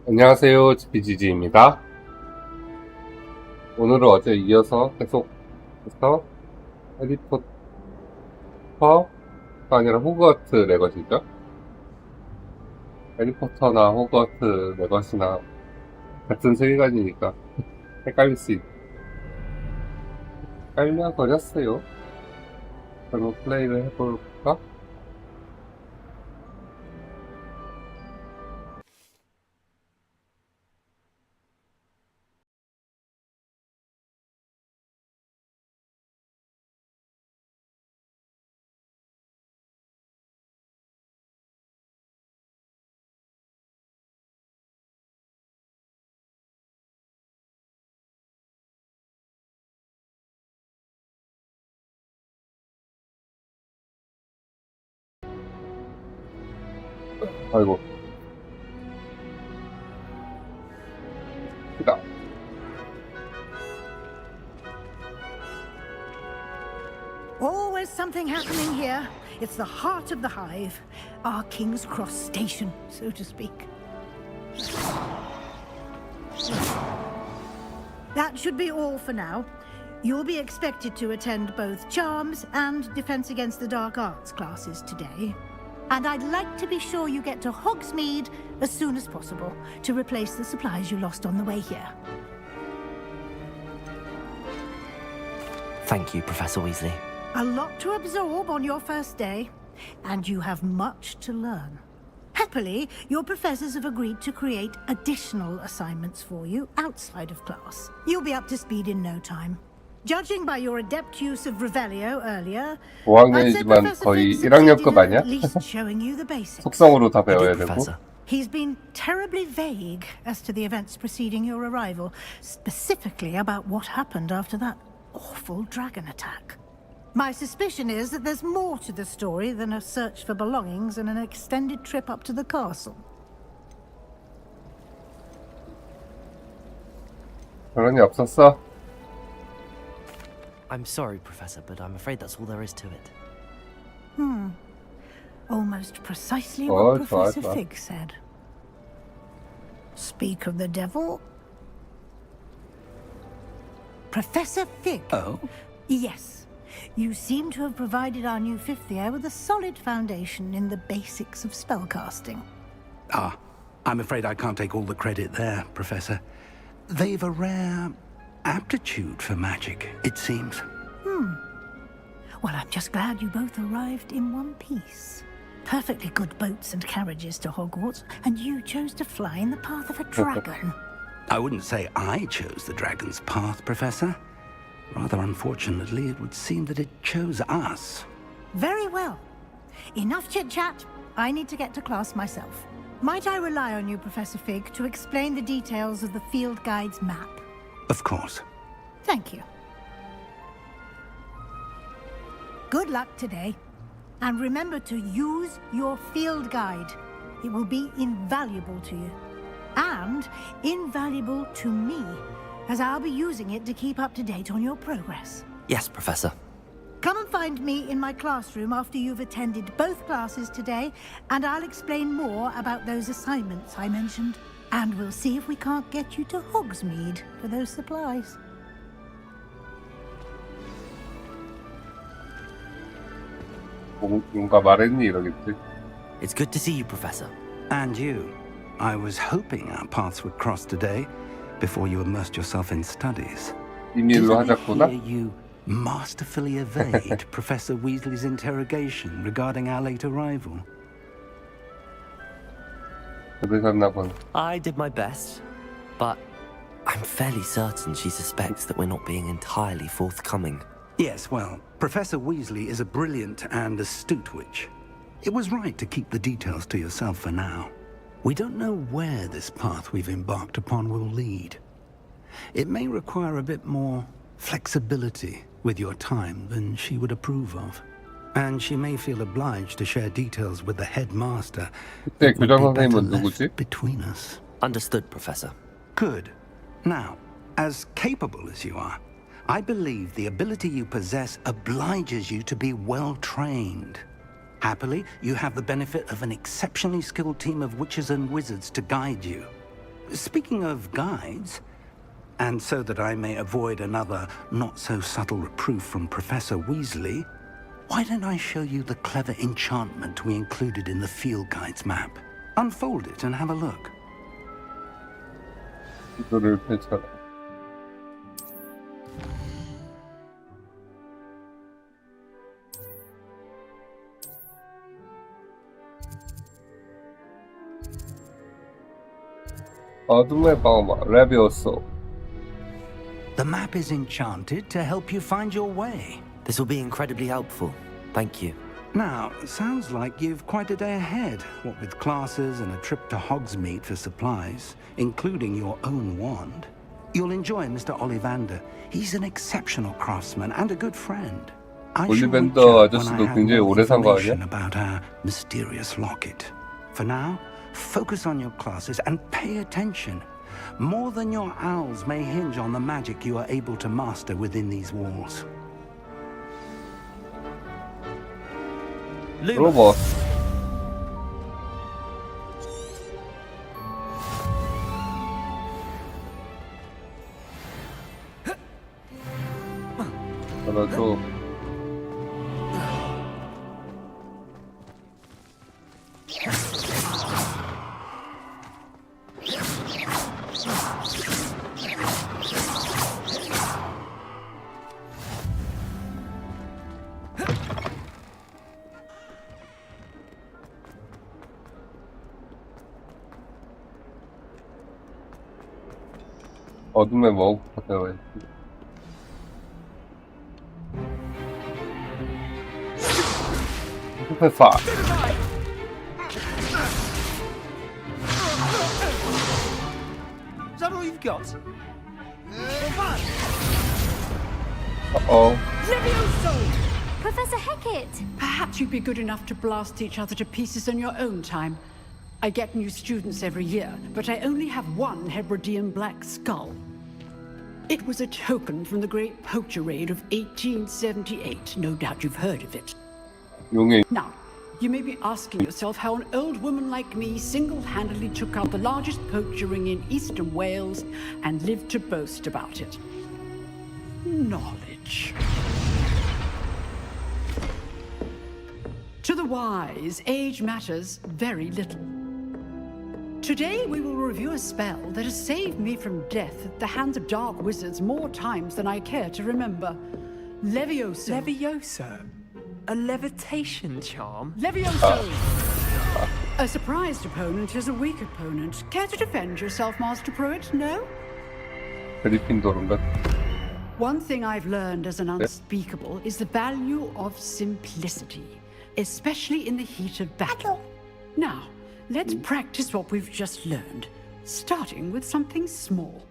안녕하세요, 지피지지입니다. 오늘은 어제 이어서 계속해서 해리포터가 아니라 호그와트 레거시죠? 해리포터나 호그와트 레거시나 같은 세계관이니까 헷갈려버렸어요. 그럼 플레이를 해볼까? 아이고, 크다. Always something happening here. It's the heart of the hive, our King's Cross station, so to speak. That should be all for now. You'll be expected to attend both Charms and Defense Against the Dark Arts classes today. And I'd like to be sure you get to Hogsmeade as soon as possible to replace the supplies you lost on the way here. Thank you, Professor Weasley. A lot to absorb on your first day, and you have much to learn. Happily, your professors have agreed to create additional assignments for you outside of class. You'll be up to speed in no time. Judging by your adept use of Revelio earlier, I'd say 5학년이지만 Professor 거의 Fig 1학년급 succeeded in 아니야? at least showing you the basics. 속성으로 다 Thank you, 배워야 되고. Professor. He's been terribly vague as to the events preceding your arrival, specifically about what happened after that awful dragon attack. My suspicion is that there's more to the story than a search for belongings and an extended trip up to the castle. 그런 일 없었어? I'm sorry, Professor, but I'm afraid that's all there is to it. Almost precisely Oh, what it's Professor right. Fig said. Speak of the devil. Professor Fig. Oh? Yes. You seem to have provided our new fifth year with a solid foundation in the basics of spellcasting. I'm afraid I can't take all the credit there, Professor. They've a rare aptitude for magic, it seems. Well, I'm just glad you both arrived in one piece. Perfectly good boats and carriages to Hogwarts, and you chose to fly in the path of a dragon. I wouldn't say I chose the dragon's path, Professor. Rather unfortunately, it would seem that it chose us. Very well. Enough chit-chat. I need to get to class myself. Might I rely on you, Professor Fig, to explain the details of the field guide's map? Of course. Thank you. Good luck today. And remember to use your field guide. It will be invaluable to you. And invaluable to me, as I'll be using it to keep up to date on your progress. Yes, Professor. Come and find me in my classroom after you've attended both classes today, and I'll explain more about those assignments I mentioned. And we'll see if we can't get you to Hogsmeade for those supplies. 뭔가 말했니 이러겠지. It's good to see you, Professor. And you. I was hoping our paths would cross today before you immersed yourself in studies. 비밀로 Did I 하자꾸나? hear you masterfully evade Professor Weasley's interrogation regarding our late arrival? 그러셨나 본. I did my best, but I'm fairly certain she suspects that we're not being entirely forthcoming. Yes, well, Professor Weasley is a brilliant and astute witch. It was right to keep the details to yourself for now. We don't know where this path we've embarked upon will lead. It may require a bit more flexibility with your time than she would approve of. And she may feel obliged to share details with the headmaster 그때 that would 교장 be better 선생님은 누구지? left between us. Understood, Professor. Good. Now, as capable as you are, I believe the ability you possess obliges you to be well trained. Happily, you have the benefit of an exceptionally skilled team of witches and wizards to guide you. Speaking of guides, and so that I may avoid another not-so-subtle reproof from Professor Weasley, why don't I show you the clever enchantment we included in the field guide's map? Unfold it and have a look. 이거를 펼쳐라. 어둠의 방어막 레비오소. The map is enchanted to help you find your way. This will be incredibly helpful. Thank you. Now, sounds like you've quite a day ahead, what with classes and a trip to Hogsmeade for supplies, including your own wand. You'll enjoy Mr. Ollivander. He's an exceptional craftsman and a good friend. I shall reach 올리밴더 out when I 아저씨도 have 굉장히 more 오래 산 거 information 아니야? about our mysterious locket. For now, focus on your classes and pay attention. More than your owls may hinge on the magic you are able to master within these walls. 로봇. 그래도 어둠의 먹부터 배워야지. 스페파. Is that all you've got? Professor Hecat! Perhaps you'd be good enough to blast each other to pieces in your own time. I get new students every year, but I only have one Hebridean black skull. It was a token from the Great Poacher Raid of 1878. No doubt you've heard of it. 용의 Now, you may be asking yourself how an old woman like me single-handedly took out the largest poacher ring in eastern Wales and lived to boast about it. Knowledge. To the wise, age matters very little. Today we will review a spell that has saved me from death at the hands of dark wizards more times than I care to remember. Levioso. Levioso? A levitation charm? Levioso! A surprised opponent is a weak opponent. Care to defend yourself, Master Pruitt? No? 그리핀도르인가? One thing I've learned as an unspeakable is the value of simplicity, especially in the heat of battle. Now, let's practice what we've just learned, starting with something small.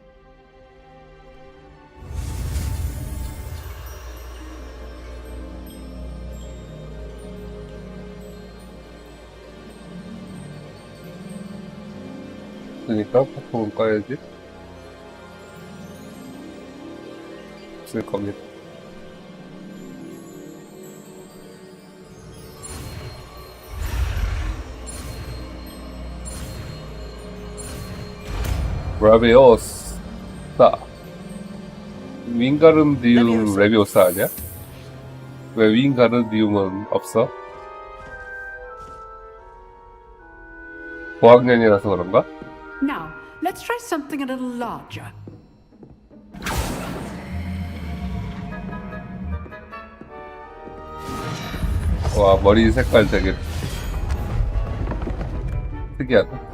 그러니까 폭풍은 꺼야지. 쓸 겁니다. 라비오스 윙가르디움 레비오스 아니야? 왜 윙가르디움은 없어? 고학년이라서 그런가? Now, let's try something a little larger. 와, 머리 색깔 되게 특이하다.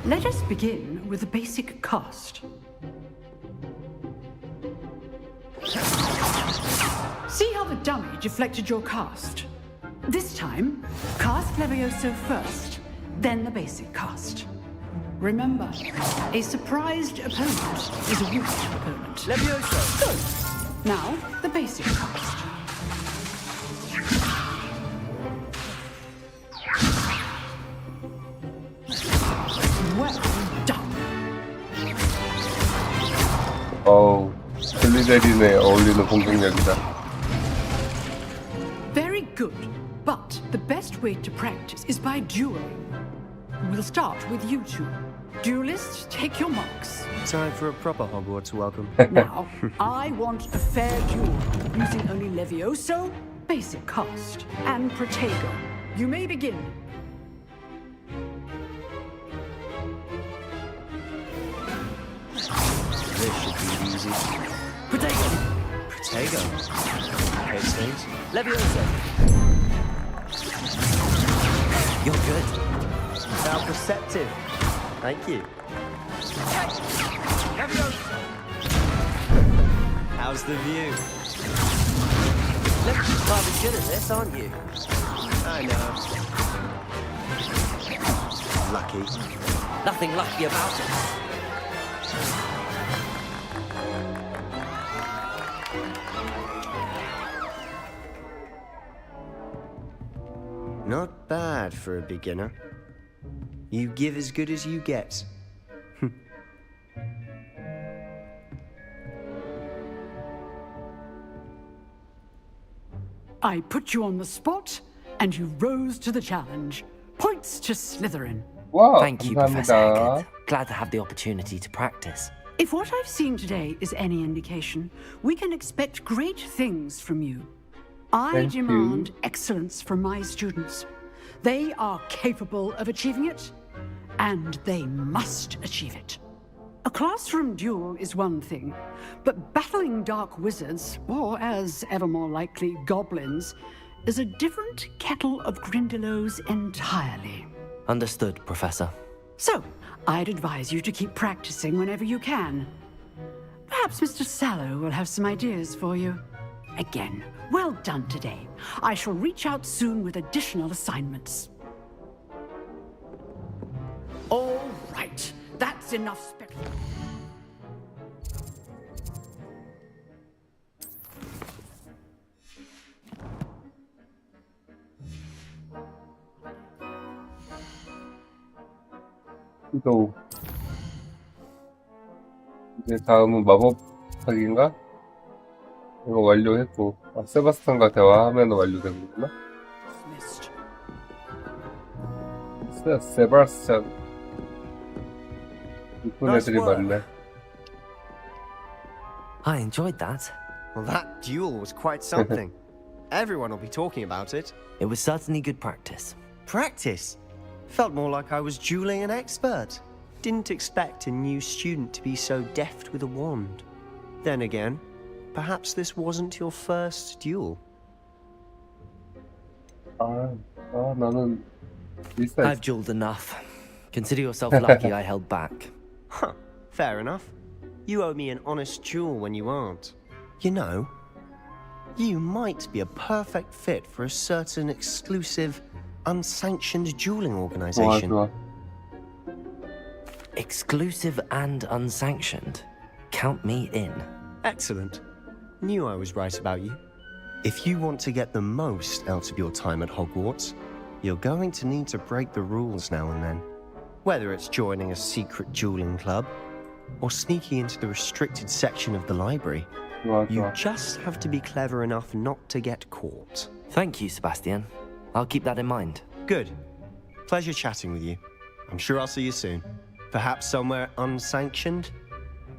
Let us begin with the basic cast. See how the dummy deflected your cast? This time, cast Levioso first, then the basic cast. Remember, a surprised opponent is a weak opponent. Levioso! Good. Now, the basic cast. Well done. 어우, 슬리데린에 어울리는 공격력이다. way to practice is by dueling. We'll start with you two. Duelists, take your marks. Time for a proper Hogwarts welcome. Now, I want a fair duel, using only Levioso, basic cast, and Protego. You may begin. This should be easy. Protego! Protego. Okay, Saints. Leviosa! You're good. How perceptive. Thank you. How's the view? Look, you're rather good at this, aren't you? I know. Lucky. Nothing lucky about it. Not bad for a beginner. You give as good as you get. I put you on the spot, and you rose to the challenge. Points to Slytherin. 와, Thank you, Professor 감사합니다. Hackett. Glad to have the opportunity to practice. If what I've seen today is any indication, we can expect great things from you. I Thank demand you. excellence from my students. They are capable of achieving it, and they must achieve it. A classroom duel is one thing, but battling dark wizards, or as ever more likely, goblins, is a different kettle of Grindylows entirely. Understood, Professor. So, I'd advise you to keep practicing whenever you can. Perhaps Mr. Sallow will have some ideas for you. Again, well done today. I shall reach out soon with additional assignments. All right, that's enough spectacle. 또 이제 다음은 마법학인가? 이거 완료했고, 아, 세바스찬과 대화하면 완료되는구나. Dismissed. 세바스찬 이쁜 Nice 애들이 work. 많네. I enjoyed that. Well, that duel was quite something. Everyone will be talking about it. It was certainly good practice. Practice. Felt more like I was dueling an expert. Didn't expect a new student to be so deft with a wand. Then again, perhaps this wasn't your first duel. 나는 리사 I've dueled enough. Consider yourself lucky I held back. Huh, fair enough. You owe me an honest duel when you aren't. You know, you might be a perfect fit for a certain exclusive, unsanctioned dueling 좋아 organization. 좋아. Exclusive and unsanctioned. Count me in. Excellent. Knew I was right about you. If you want to get the most out of your time at Hogwarts, you're going to need to break the rules now and then. Whether it's joining a secret dueling club, or sneaking into the restricted section of the library, 좋아 you 좋아. just have to be clever enough not to get caught. Thank you, Sebastian. I'll keep that in mind. Good. Pleasure chatting with you. I'm sure I'll see you soon. Perhaps somewhere unsanctioned?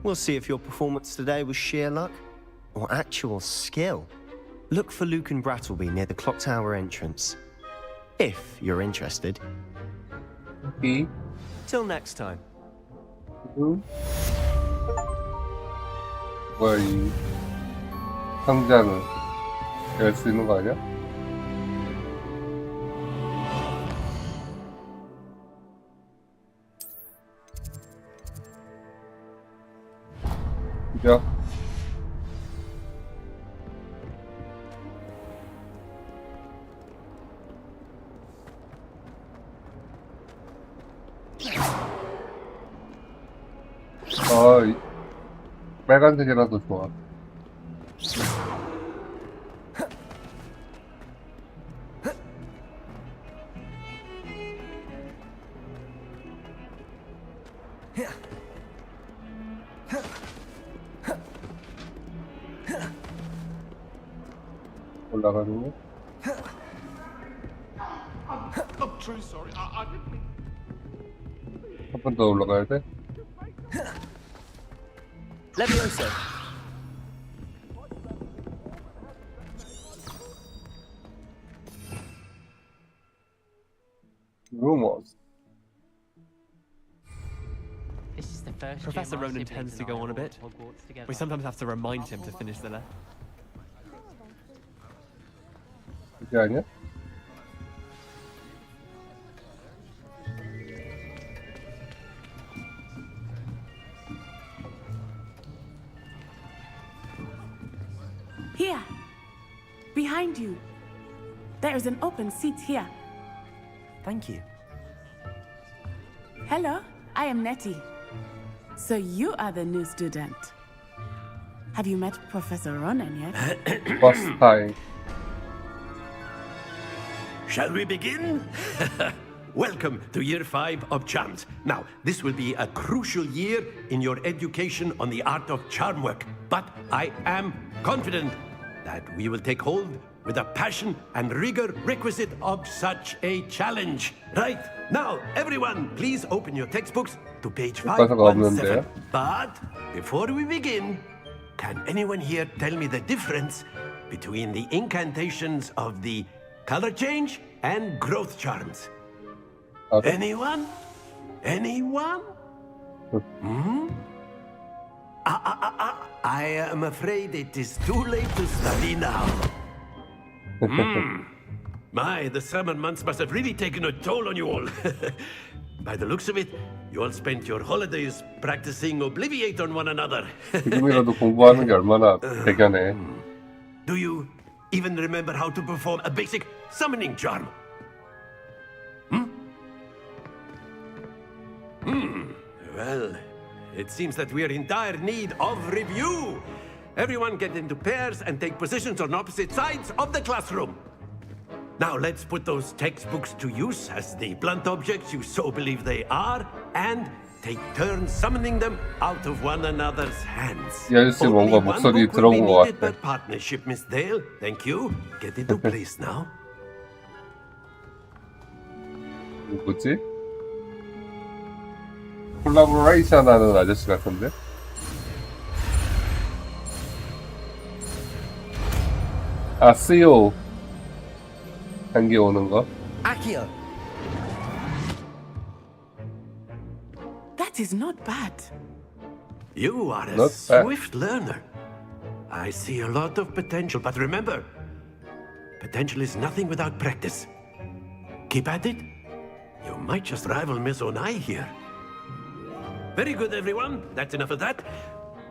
We'll see if your performance today was sheer luck or actual skill. Look for Luke and Brattleby near the clock tower entrance. If you're interested. 이 Till next time. 뭐야 이 상자는 열 수 있는 거 아니야? 그죠? 빨간색이라도 좋아. 올라가는 거? truly sorry. I didn't mean. 한 번 더 올라가야 돼? Levioso. Rumors. This is the first Professor year my Ronan siblings tends to and go I on a are bit. at Hogwarts together. We sometimes have to remind him to finish the letter. 그게 아니야? Here. Behind you. There is an open seat here. Thank you. Hello, I am Nettie. So you are the new student. Have you met Professor Ronan yet? First time. Shall we begin? Welcome to Year 5 of Charms. Now, this will be a crucial year in your education on the art of charm work, but I am confident that we will take hold with the passion and rigor requisite of such a challenge. Right, now, everyone, please open your textbooks to page 교과서가 517. 없는데요? But before we begin, can anyone here tell me the difference between the incantations of the color change and growth charms? 알아? Anyone? Anyone? Hmm? I am afraid it is too late to study now. My, the summer months must have really taken a toll on you all. By the looks of it, you all spent your holidays practicing Obliviate on one another. 지금이라도 공부하는 게 얼마나 대견해. Do you even remember how to perform a basic summoning charm? Well, it seems that we are in dire need of review. Everyone get into pairs and take positions on opposite sides of the classroom. Now let's put those textbooks to use as the blunt objects you so believe they are, and take turns summoning them out of one another's hands. 이 아저씨 Only 뭔가 one 목소리 book will be 들어본 것 needed per 같아. partnership, Miss Dale. Thank you. Get into place now. 누구지? 콜라보레이션 하는 아저씨 같은데? 아, CEO. 단계 오는 거. Accio. That is not bad. You are a Not bad. swift learner. I see a lot of potential, but remember, potential is nothing without practice. Keep at it. You might just rival Miss Onai here. Very good, everyone. That's enough of that.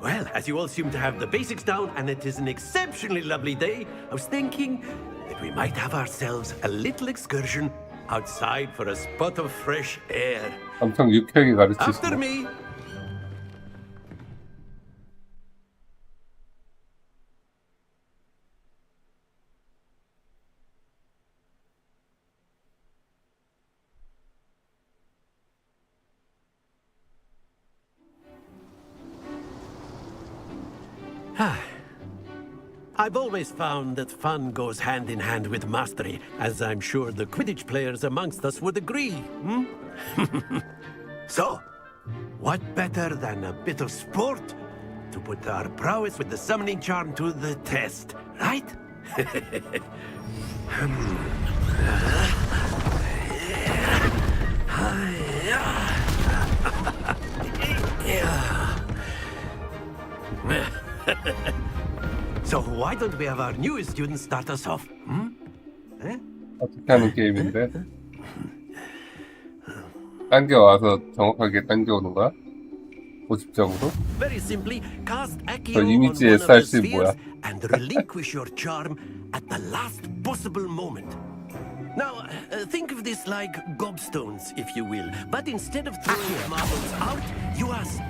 Well, as you all seem to have the basics down, and it is an exceptionally lovely day, I was thinking that we might have ourselves a little excursion outside for a spot of fresh air. 엄청 유쾌하게 After 가르치시네. me. I've always found that fun goes hand in hand with mastery, as I'm sure the Quidditch players amongst us would agree. So, what better than a bit of sport to put our prowess with the summoning charm to the test, right? So why don't we have our newest student start us off? 어떻게 하는 게임인데? 당겨와서 정확하게 당겨오는 거야? 고집적으로? Very simply, cast 저 Accio on 이미지의 one of the 쌀씨 뭐야? spheres and relinquish your charm at the last possible moment. Now, think of this like gobstones, if you will. But instead of throwing marbles out, you ask,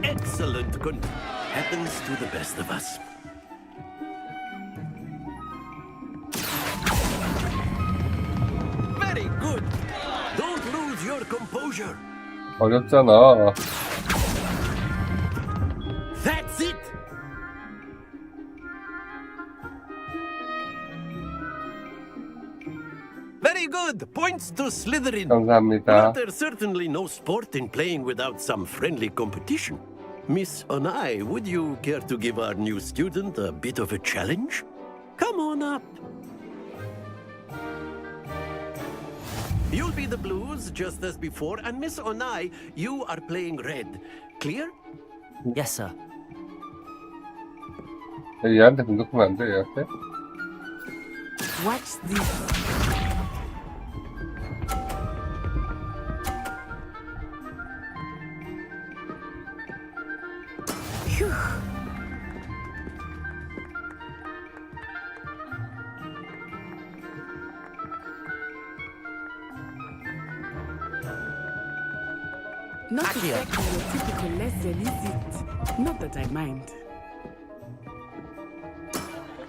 excellent happens to the best of us. Very good. Don't lose your composure. 어렵잖아. That's it. Very good. good. Points to Slytherin. 감사합니다. But there's certainly no sport in playing without some friendly competition. Miss Onai, would you care to give our new student a bit of a challenge? Come on up. You'll be the blues just as before, and Miss Onai, you are playing red. Clear? Yes, sir. 얘한테 공격하면 안 돼, 얘한테? Watch this. Phew. Not Accio. exactly your typical lesson, is it? Not that I mind.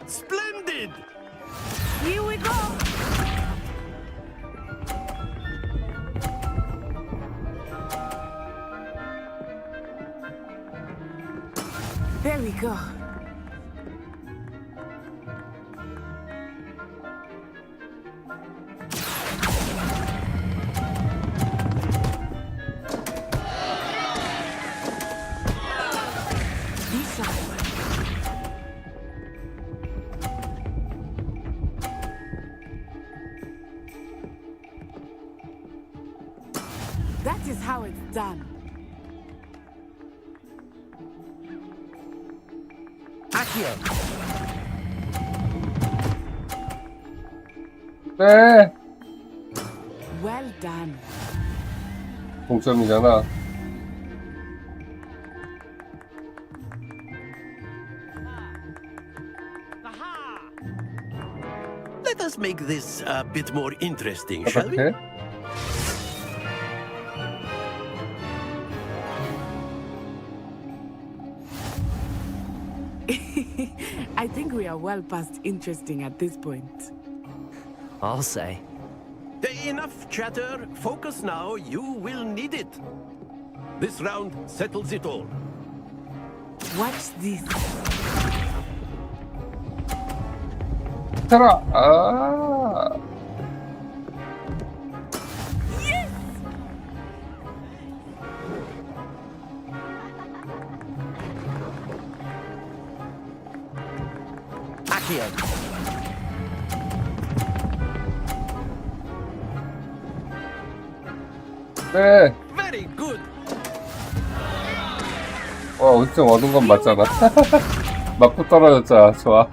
Splendid! Here we go! There we go. That is how it's done. Accio. 네! Well done. 동점이잖아. Let us make this a bit more interesting, shall we? 어떻게? I think we are well past interesting at this point. I'll say. Enough chatter. Focus now. You will need it. This round settles it all. Watch this. 괜찮아. 아. Accio. 네. Very good. 어디서 얻은 건 맞잖아. 맞고 떨어졌잖아. 좋아.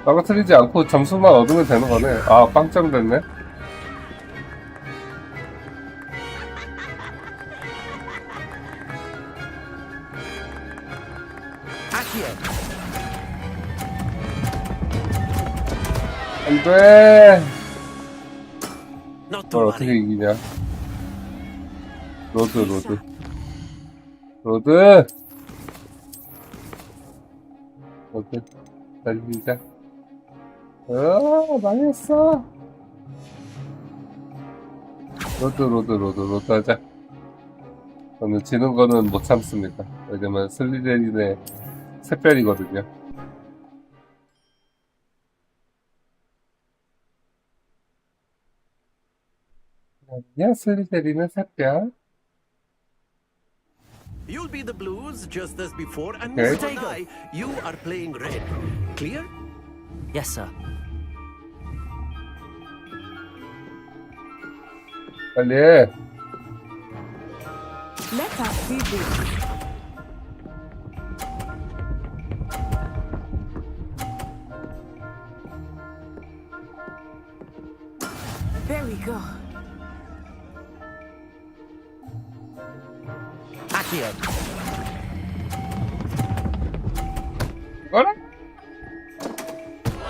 떨어뜨리지 않고 점수만 얻으면 되는 거네. 아, 빵점 됐네. 안 돼. Not 뭘 to 어떻게 worry. 이기냐. 로드. 달리자. 망했어. 로드 하자. 저는 지는 거는 못 참습니다. 왜냐면 슬리데린의 샛별이거든요. 야, 슬리데린은 샛별. You'll be the blues just as before, and Okay. Miss Onai, you are playing red. Clear? Yes, sir. 빨리 해. Let us see this. There we go. Accio. 뭐라?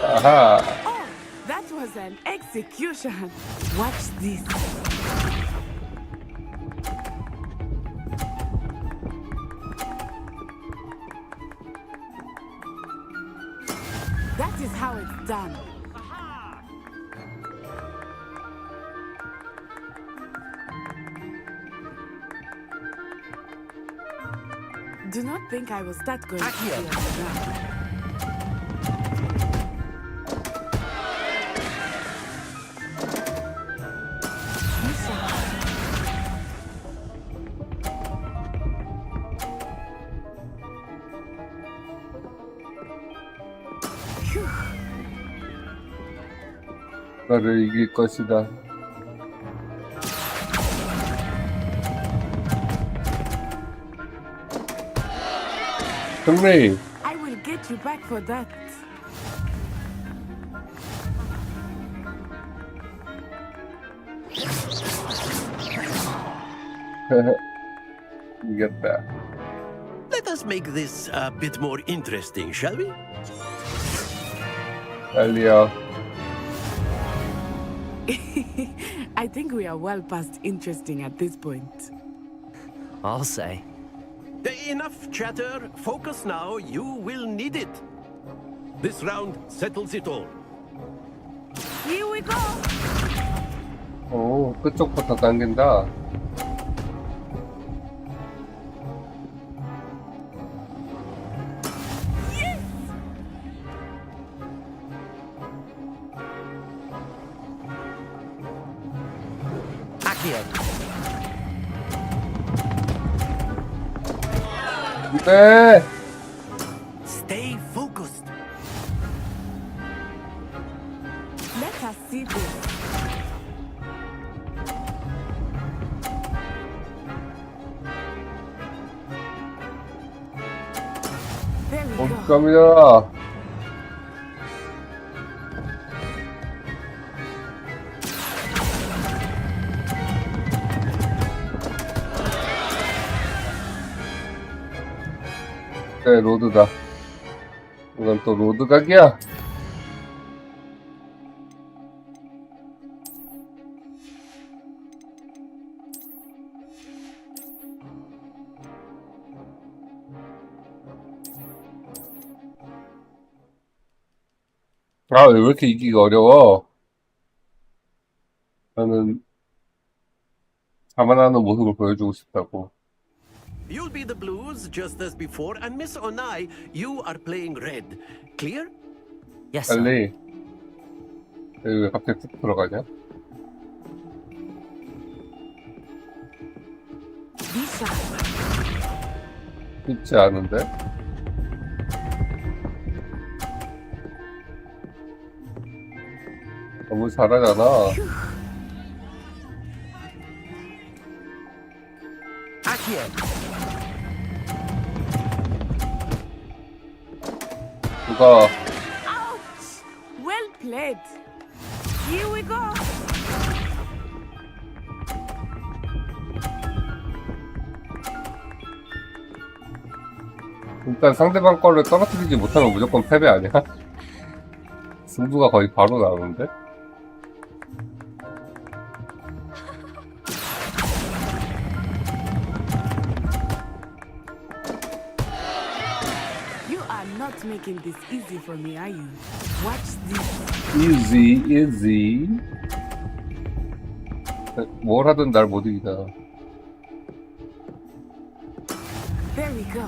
아하. Oh, that was an execution. Watch this. That is how it's done. Do not think I will start going Accio. here now. 나를 이길 것이다. 승리! I will get you back for that. 이겼다. Let us make this a bit more interesting, shall we? 빨리요. I think we are well past interesting at this point. I'll say. Enough chatter. Focus now. You will need it. This round settles it all. Here we go! 오, 끝쪽부터 당긴다. 네. Stay focused. Let us see this. There we go. 감사합니다. 네, 로드다. 이건 또 로드 각이야. 아, 왜 이렇게 이기기가 어려워? 나는 자만하는 모습을 보여주고 싶다고. You'll be the blues just as before, and Miss Onai, you are playing red. Clear? Yes, sir. 빨리. 여기 왜 갑자기 툭 들어가냐? Bisa. 쉽지 않은데? 너무 잘하잖아. 누가 Ouch! Well played. Here we go. 일단 상대방 거를 떨어뜨리지 못하면 무조건 패배 아니야? 승부가 거의 바로 나오는데? You are not making this easy for me, are you? Watch this. Easy, easy. 뭘 하든 날 못 이기잖아. There we go.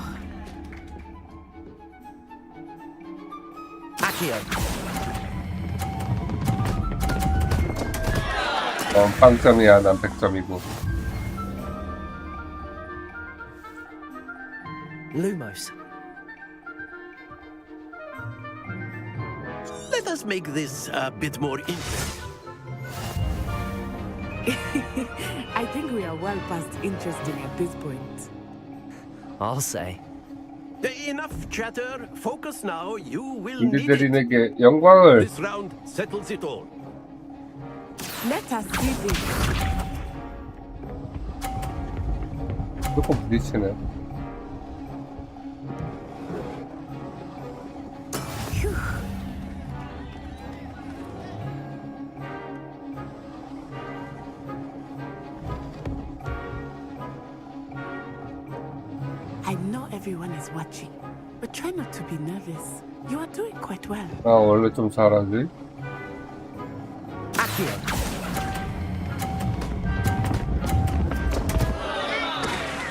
빵점이야, 난 100점이고. Lumos. Let us make this a bit more interesting. I think we are well past interesting at this point. I'll say. Enough chatter. Focus now. You will 인디 need it. 대리에게 영광을. This round settles it all. Let us see this. 무조건 부딪히네. Phew. I know everyone is watching, but try not to be nervous. You are doing quite well. 아, 원래 좀 잘하지.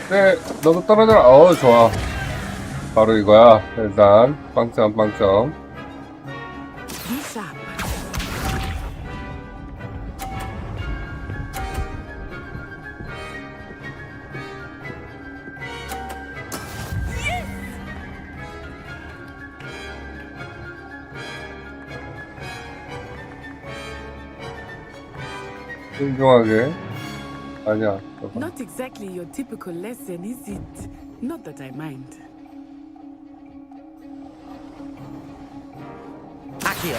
네, 너도 떨어져라. 좋아. 바로 이거야. 일단 빵점. Be sharp. 신중하게. 아니야. 저거. Not exactly your typical lesson, is it? Not that I mind. Accio.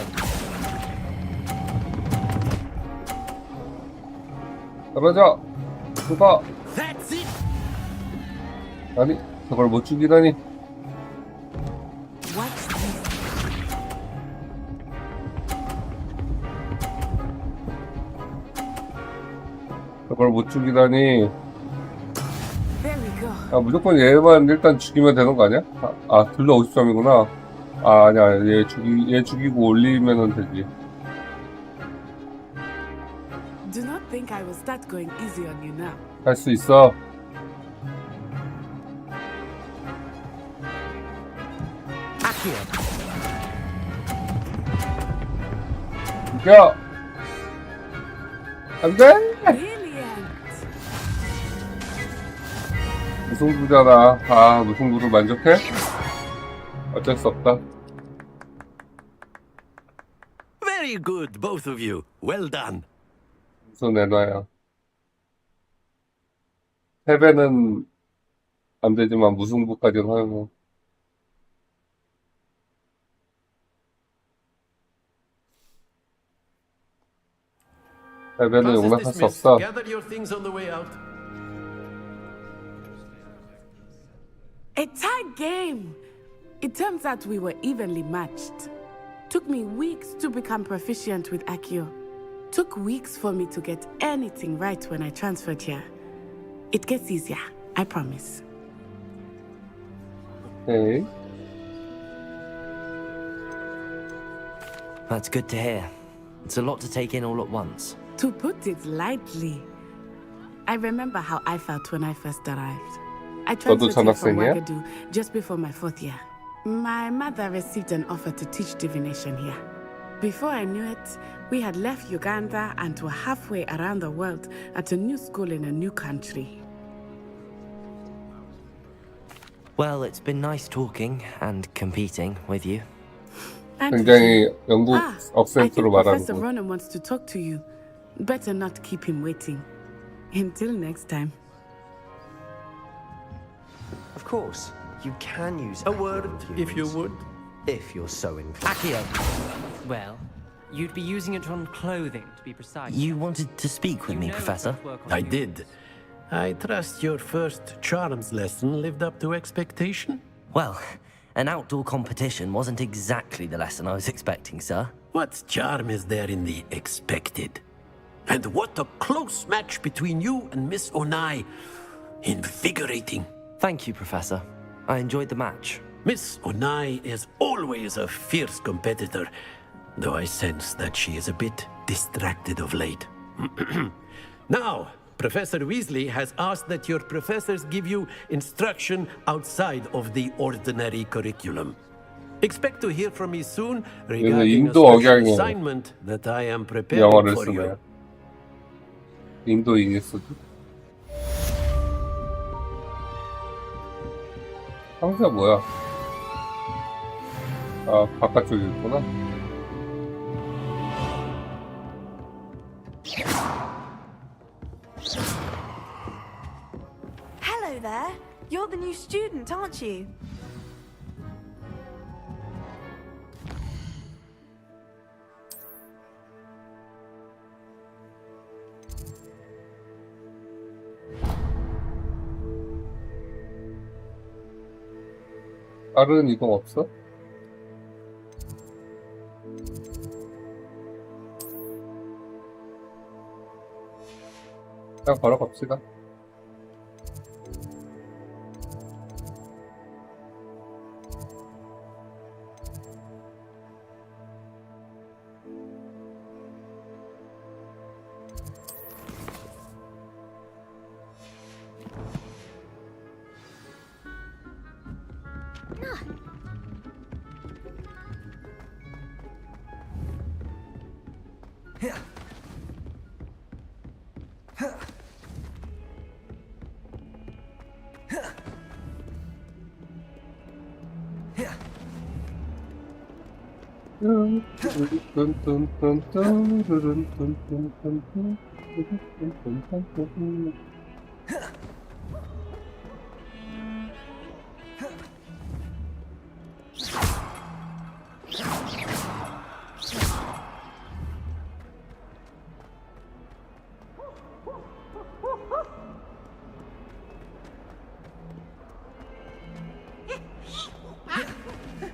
떨어져. 죽어. That's it! 아니, 저걸 못 죽이다니. Watch this. 저걸 못 죽이다니. There we go. 아, 무조건 얘만 일단 죽이면 되는 거 아니야? 둘러 50점이구나. 아니야. 얘 죽이고 올리면은 되지. Do not think I will start going easy on you now. 할 수 있어. Accio. 이겨! 안 돼! Brilliant. 무승부잖아. 무승부로 만족해? 어쩔 수 없다. Very good, both of you. Well done. 무슨 내놔야. 3배는 안 되지만 무승부까지는 하고. 패배는 Class is 용납할 수 dismissed. 없어. Gather your things on the way out. A tight game. It turns out we were evenly matched. Took me weeks to become proficient with Accio. Took weeks for me to get anything right when I transferred here. It gets easier, I promise. 오케이. That's good to hear. It's a lot to take in all at once. To put it lightly, I remember how I felt when I first arrived. I transferred here from 전학생이야? Wagadu just before my 4th year. My mother received an offer to teach divination here. Before I knew it, we had left Uganda and were halfway around the world at a new school in a new country. Well, it's been nice talking and competing with you. And 굉장히 영국 I think 억센트로 Professor 말하는 거. Ronan wants to talk to you. Better not keep him waiting. Until next time. Of course, you can use A word, if you would. If you're so inclined. Accio, Well, you'd be using it on clothing, to be precise. you wanted to speak with You me, know it Professor? won't work on I you. did. I trust your first charms lesson lived up to expectation. Well, an outdoor competition wasn't exactly the lesson I was expecting, sir. What charm is there in the expected? And what a close match between you and Miss Onai. Invigorating. Thank you, Professor. I enjoyed the match. Miss Onai is always a fierce competitor, though I sense that she is a bit distracted of late. Now, Professor Weasley has asked that your professors give you instruction outside of the ordinary curriculum. Expect to hear from me soon regarding a 인도 special 억양이에요. assignment that I am preparing 영어를 for you. 쓰네요. 인도인이 쓰지. 상자 뭐야? 바깥쪽에 있구나. Hello there. You're the new student, aren't you? 다른 이동 없어? 그냥 걸어갑시다.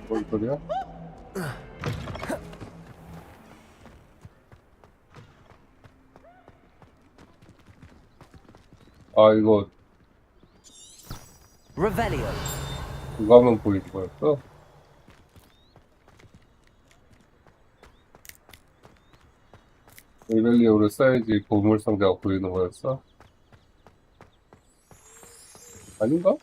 뭔 소리야? 아, 이거 Revelio. 그거 하면 보이는 거였어? 레벨리오를 써야지 보물 상자가 보이는 거였어? 아닌가?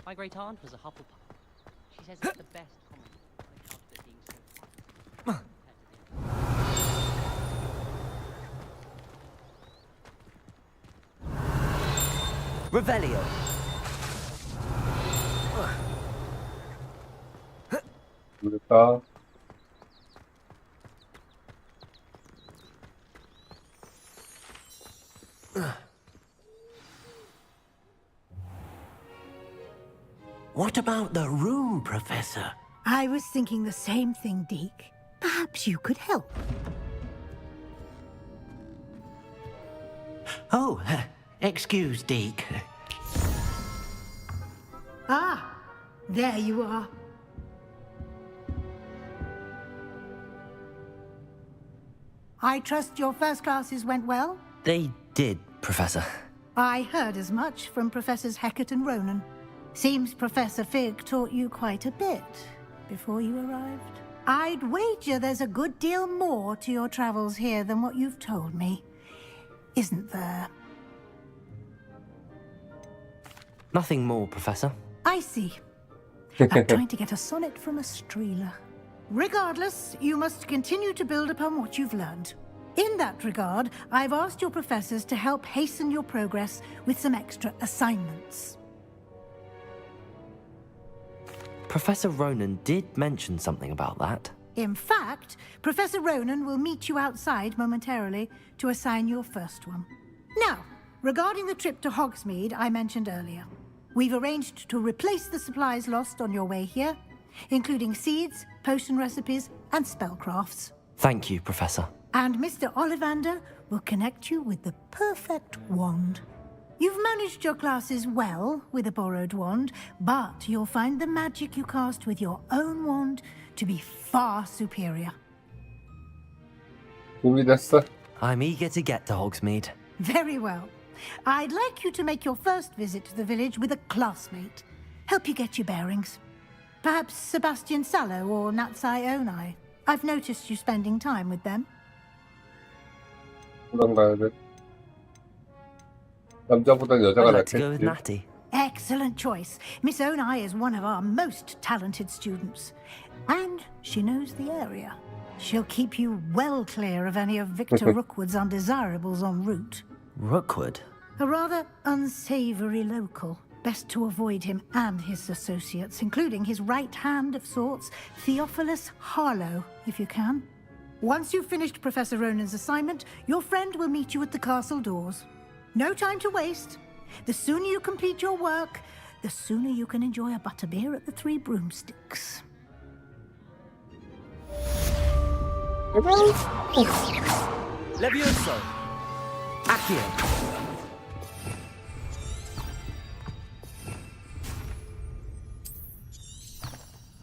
My great aunt was a Hufflepuff. She says it's the best common on account of it being so fun. Revelio. 모르겠다. What about the room, Professor? I was thinking the same thing, Deke. Perhaps you could help. Oh, excuse, Deke. Ah, there you are. I trust your first classes went well? They did, Professor. I heard as much from Professors Hecat and Ronan. Seems Professor Fig taught you quite a bit before you arrived. I'd wager there's a good deal more to your travels here than what you've told me. Isn't there? Nothing more, Professor. I see. I'm trying to get a sonnet from a streeler. Regardless, you must continue to build upon what you've learned. In that regard, I've asked your professors to help hasten your progress with some extra assignments. Professor Ronan did mention something about that. In fact, Professor Ronan will meet you outside momentarily to assign your first one. Now, regarding the trip to Hogsmeade I mentioned earlier, we've arranged to replace the supplies lost on your way here, including seeds, potion recipes, and spellcrafts. Thank you, Professor. And Mr. Ollivander will connect you with the perfect wand. You've managed your classes well with a borrowed wand, but you'll find the magic you cast with your own wand to be far superior. 준비됐어? I'm eager to get to Hogsmeade. Very well. I'd like you to make your first visit to the village with a classmate. Help you get your bearings. Perhaps Sebastian Sallow or Natsai Onai. I've noticed you spending time with them. 그런 가야 돼. 남자보단 I'd 여자가 like to go with 낫겠지. Natty. Excellent choice. Miss Onai is one of our most talented students. And she knows the area. She'll keep you well clear of any of Victor Rookwood's undesirables en route. Rookwood? A rather unsavory local. Best to avoid him and his associates, including his right hand of sorts, Theophilus Harlow, if you can. Once you've finished Professor Ronan's assignment, your friend will meet you at the castle doors. No time to waste. The sooner you complete your work, the sooner you can enjoy a butterbeer at the Three Broomsticks. Levioso! Accio!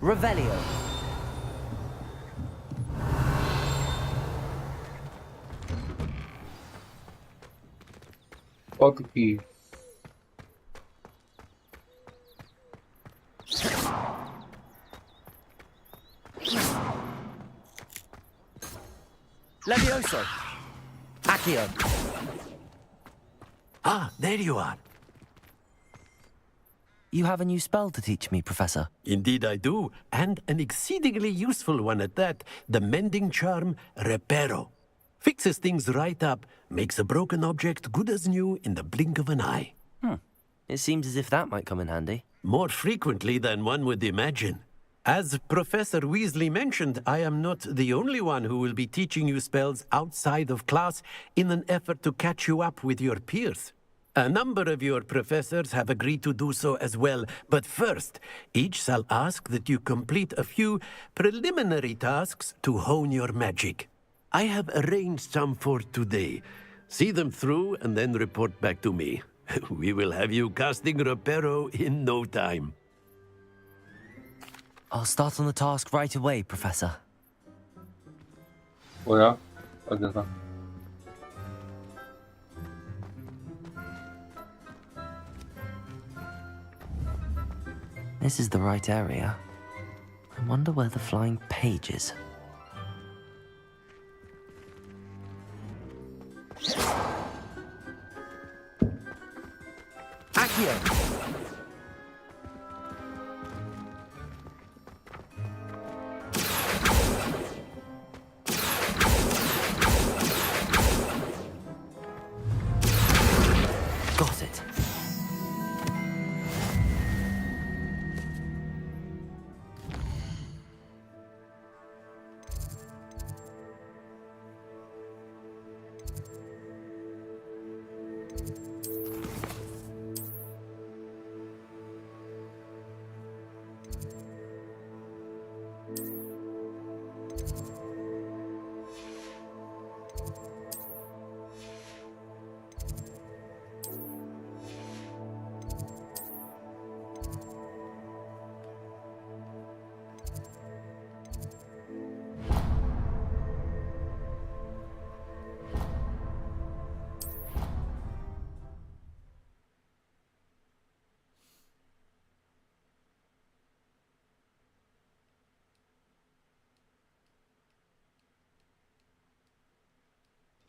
Revelio! 어떻게? Levioso! Accio! Ah, there you are. You have a new spell to teach me, Professor. Indeed I do, and an exceedingly useful one at that. The mending charm, Reparo. Fixes things right up, makes a broken object good as new in the blink of an eye. It seems as if that might come in handy. More frequently than one would imagine. As Professor Weasley mentioned, I am not the only one who will be teaching you spells outside of class in an effort to catch you up with your peers. A number of your professors have agreed to do so as well, but first, each shall ask that you complete a few preliminary tasks to hone your magic. I have arranged some for today. See them through and then report back to me. We will have you casting Reparo in no time. I'll start on the task right away, Professor. 뭐야? 어디서? This is the right area. I wonder where the flying page is. Accio! Got it.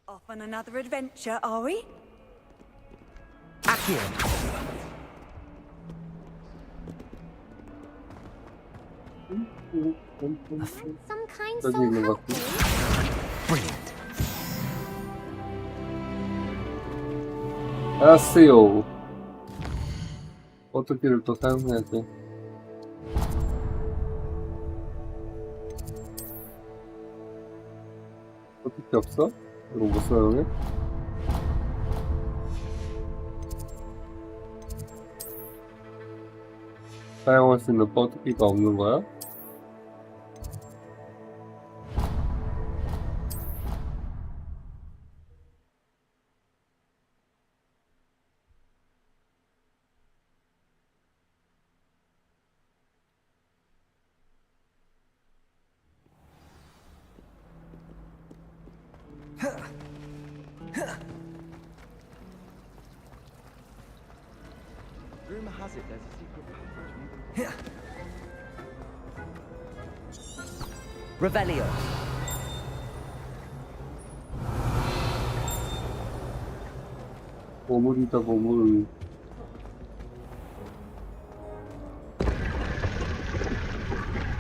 Off on another adventure, are we? Accio! Some kind 여기 soul 있는 것 help me. Brilliant. 알았어요. 어떻게를 또 사용해야지. 어떻게 없어? 이거 못 사용해? 사용할 수 있는 버튼기가 없는 거야? Rumor has it there's a secret passage. Revelio. 보물이다 보물.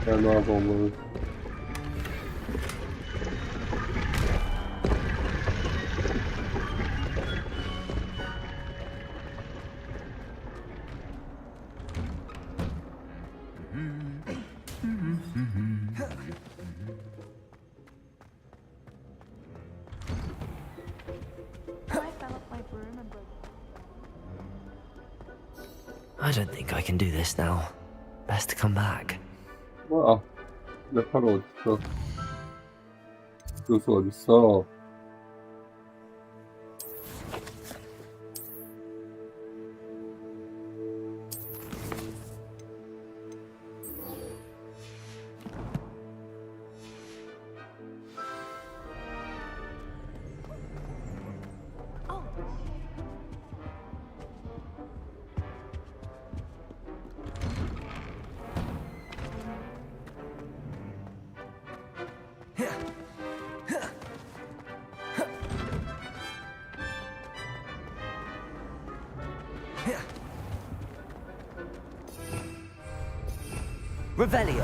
연화 보물. I fell off my broom and broke. I don't think I can do this now. Best to come back. 뭐야? 내 팔은 어딨어? 교수 어딨어? Revelio.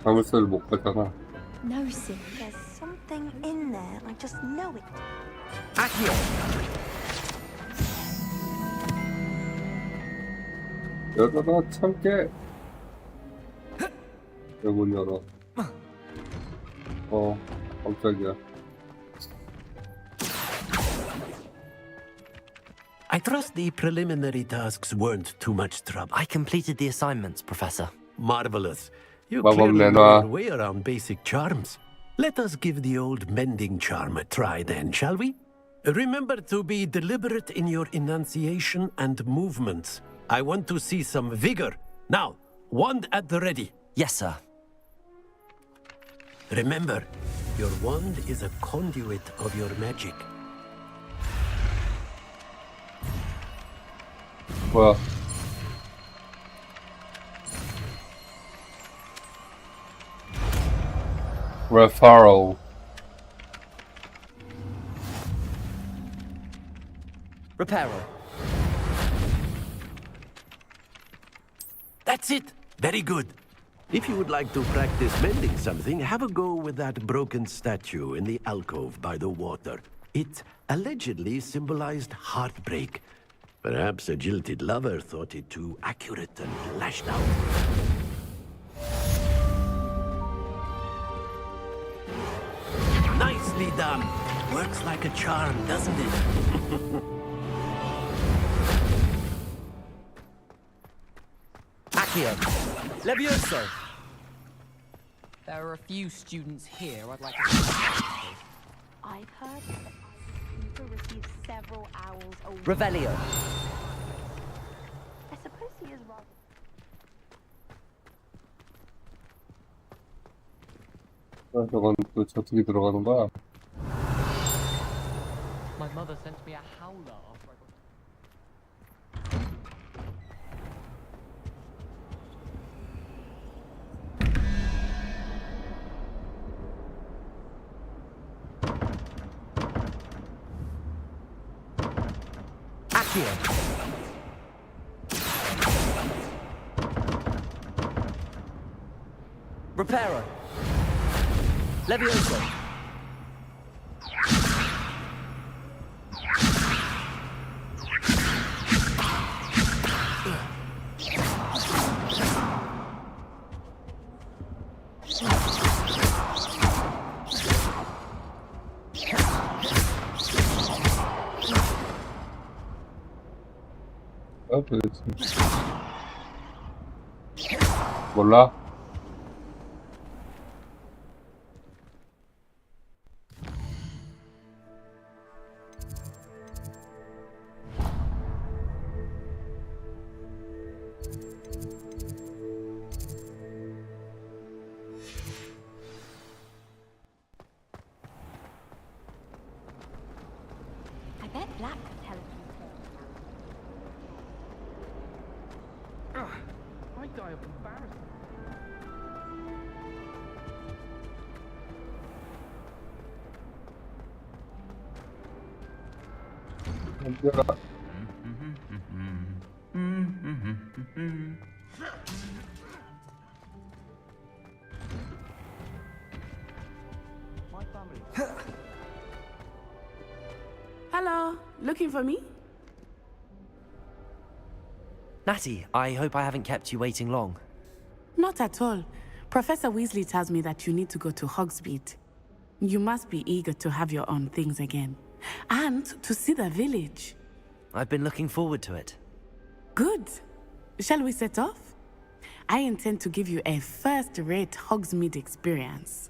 자물쇠를 못 가잖아. No, Sim. There's something something in there. I just know it. Accio! 열어라 참깨. 왜 못 열어? 깜짝이야. I trust the preliminary tasks weren't too much trouble. I completed the assignments, Professor. Marvelous. You Well, clearly then, know your way around basic charms. Let us give the old mending charm a try then, shall we? Remember to be deliberate in your enunciation and movements. I want to see some vigor. Now, wand at the ready. Yes, sir. Remember, your wand is a conduit of your magic. 뭐야? Referral. Reparo. That's it. Very good. If you would like to practice mending something, have a go with that broken statue in the alcove by the water. It allegedly symbolized heartbreak. Perhaps a jilted lover thought it too accurate and lashed out. Nicely done. Works like a charm, doesn't it? Accio. Levioso. There are a few students here I'd like to... I've heard that people receive several owls a week. Revelio. I suppose he is rather... 저건 또 저쪽에 들어가는 거야? My mother sent me a howler after I got... Accio. Reparo. Levioso. 도대체. 몰라? I bet Black could teleport. I die of embarrassment. 현재가 My family. Hello, looking for me? Natty, I hope I haven't kept you waiting long. Not at all. Professor Weasley tells me that you need to go to Hogsmeade. You must be eager to have your own things again. And to see the village. I've been looking forward to it. Good. Shall we set off? I intend to give you a first-rate Hogsmeade experience.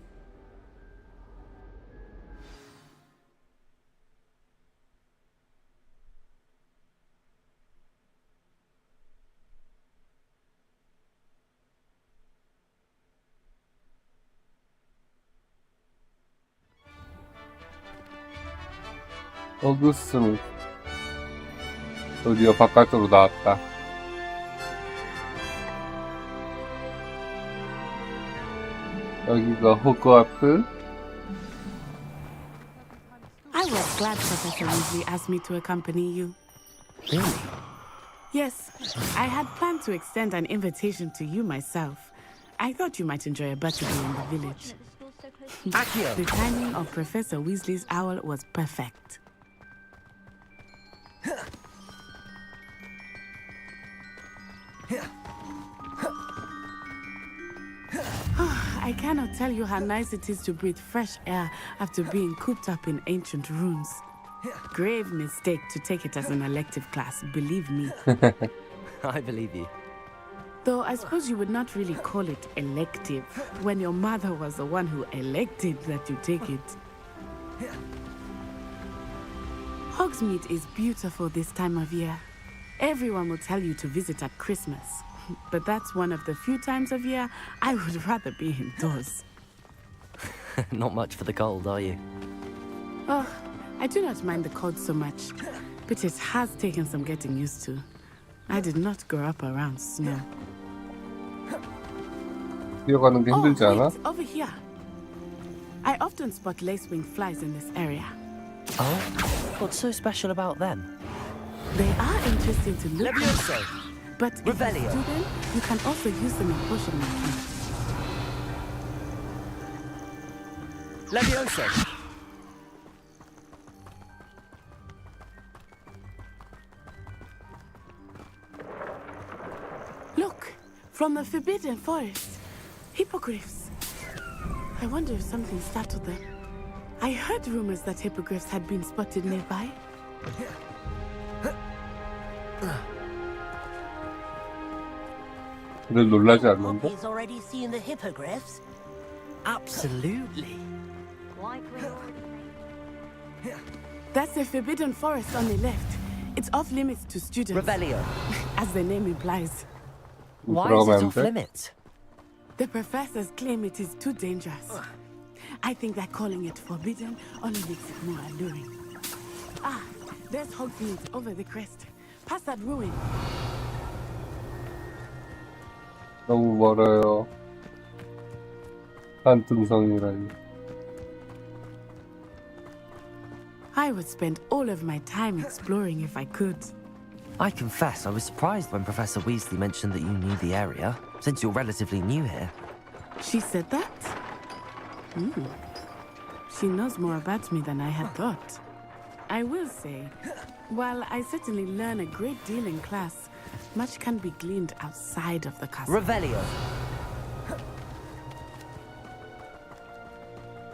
어그스는 드디어 바깥으로 나왔다. 여기가 호그와트. I was glad Professor Weasley asked me to accompany you. Really? Yes, I had planned to extend an invitation to you myself. I thought you might enjoy a birthday in the village. The school's so close Accio! The timing of Professor Weasley's owl was perfect. I cannot tell you how nice it is to breathe fresh air after being cooped up in ancient ruins. Grave mistake to take it as an elective class, believe me. I believe you. Though I suppose you would not really call it elective when your mother was the one who elected that you take it. Hogsmeade is beautiful this time of year. Everyone will tell you to visit at Christmas. But that's one of the few times of year I would rather be indoors. Not much for the cold, are you? Oh, I do not mind the cold so much, but it has taken some getting used to. I did not grow up around snow. 뛰어가는 게 힘들지 않아? Wait, over here. I often spot lacewing flies in this area. Oh? What's so special about them? They are interesting to look Levioso! at, but if Revelio. you student, you can also use them in potion making. Levioso! Look, from the Forbidden Forest. Hippogriffs. I wonder if something startled them. I heard rumors that hippogriffs had been spotted nearby. 늘 놀라지 않는데? Poppy's already seen the hippogriffs. Absolutely. Like we already made. That's the Forbidden Forest on the left. It's off limits to students. Revelio. As the name implies. Why is 들어가면 it 안 off 돼? limits? The professors claim it is too dangerous. I think that calling it forbidden only makes it more alluring. Ah, there's Hogsmeade over the crest. Past that ruin. 너무 멀어요. 한 등성이라니. I would spend all of my time exploring if I could. I confess I was surprised when Professor Weasley mentioned that you knew the area, since you're relatively new here. She said that? She knows more about me than I had thought. I will say, while I certainly learn a great deal in class, much can be gleaned outside of the castle. Revelio.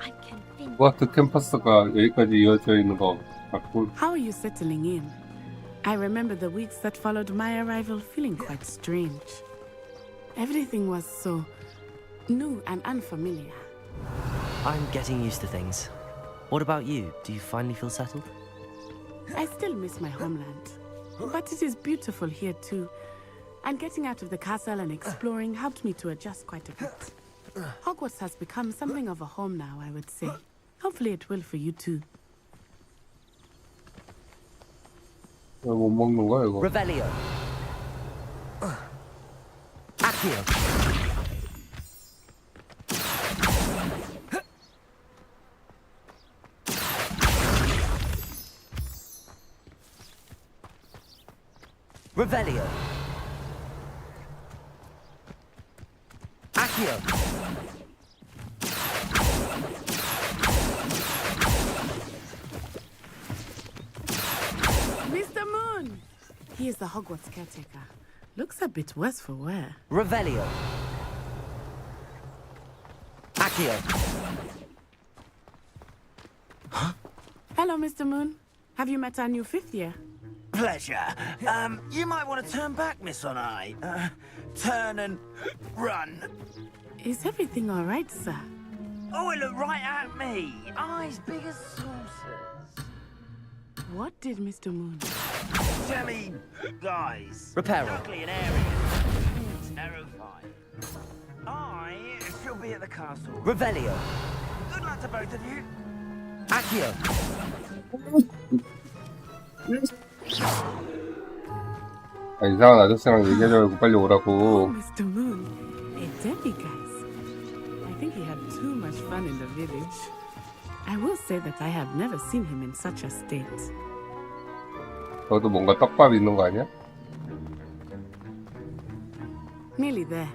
I'm convinced. 호그와트 캠퍼스가 여기까지 이어져 있는 거 같고 How are you settling in? I remember the weeks that followed my arrival feeling quite strange. Everything was so new and unfamiliar. I'm getting used to things. What about you? Do you finally feel settled? I still miss my homeland, but it is beautiful here too. And getting out of the castle and exploring helped me to adjust quite a bit. Hogwarts has become something of a home now, I would say. Hopefully it will for you too. 못 먹는 거야 이거? Revelio. Accio. Revelio. Accio. Mr. Moon! He is the Hogwarts caretaker. Looks a bit worse for wear. Revelio. Accio. Hello, Mr. Moon. Have you met our new fifth year? Pleasure. You might want to turn back, Miss Onai. Turn and run. Is everything all right, sir? Oh, it looked right at me. Eyes big as saucers. What did Mr. Moon? Jelly guys. Reparo. Ugly and airy. Terrifying. I shall be at the castle. Revelio. Good luck to both of you. Accio. 아, 이상한 아저씨랑 얘기하지 말고 빨리 오라고. Mr. Moon, a demiguise. I think he had too much fun in the village. I will say that I have never seen him in such a state. 너도 뭔가 떡밥 있는 거 아니야? Nearly there.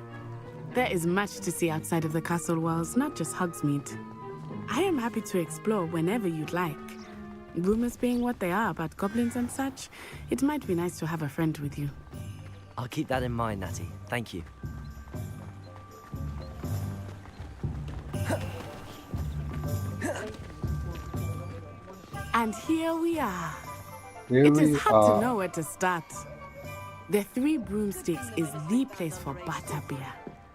There is much to see outside of the castle walls, not just Hogsmeade. I am happy to explore whenever you'd like. Rumors being what they are about goblins and such, it might be nice to have a friend with you. I'll keep that in mind, Natty. Thank you. And here we are. Here It is we hard are. to know where to start. The Three Broomsticks is the place for butterbeer.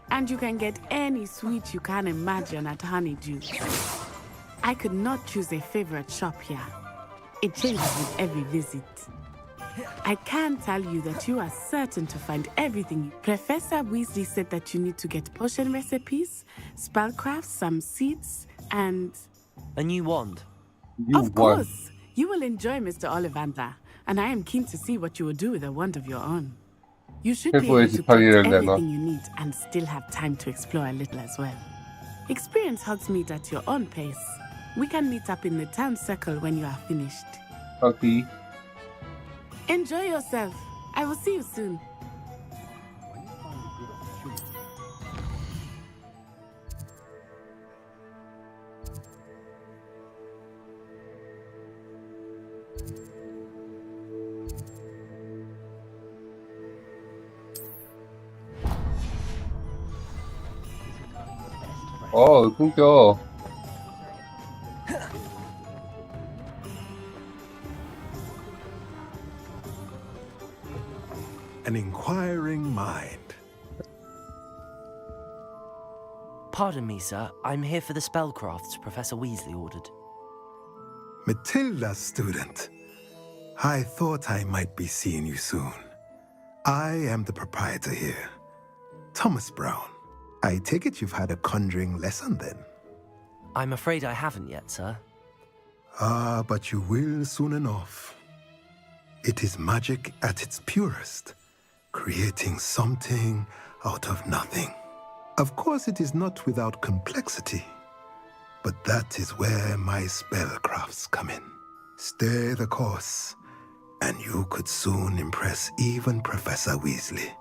And you can get any sweet you can imagine at Honeydew. I could not choose a favorite shop here. It changes with every visit. I can tell you that you are certain to find everything. Professor Weasley said that you need to get potion recipes, spellcrafts, some seeds, and... A new wand. Of course! You will enjoy Mr. Ollivander, and I am keen to see what you will do with a wand of your own. You should be able to collect everything you need and still have time to explore a little as well. Experience Hogsmeade at your own pace. We can meet up in the town circle when you are finished. Okay. Enjoy yourself. I will see you soon. 끊겨. An inquiring mind. Pardon me, sir. I'm here for the spellcrafts Professor Weasley ordered. Matilda, student. I thought I might be seeing you soon. I am the proprietor here, Thomas Brown. I take it you've had a conjuring lesson then? I'm afraid I haven't yet, sir. Ah, but you will soon enough. It is magic at its purest, creating something out of nothing. Of course, it is not without complexity, but that is where my spellcrafts come in. Stay the course, and you could soon impress even Professor Weasley.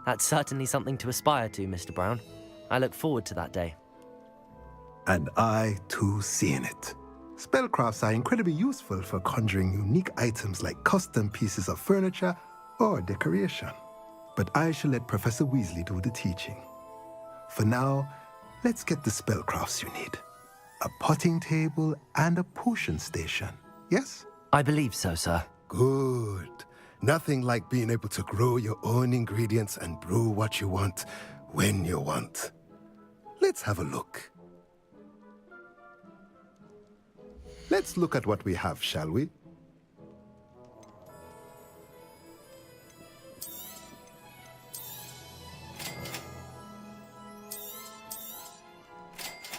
That's certainly something to aspire to, Mr. Brown. I look forward to that day. And I, too, seeing it. Spellcrafts are incredibly useful for conjuring unique items like custom pieces of furniture or decoration. But I shall let Professor Weasley do the teaching. For now, let's get the spellcrafts you need. A potting table and a potion station, yes? I believe so, sir. Good. Nothing like being able to grow your own ingredients and brew what you want when you want. Let's have a look. Let's look at what we have, shall we?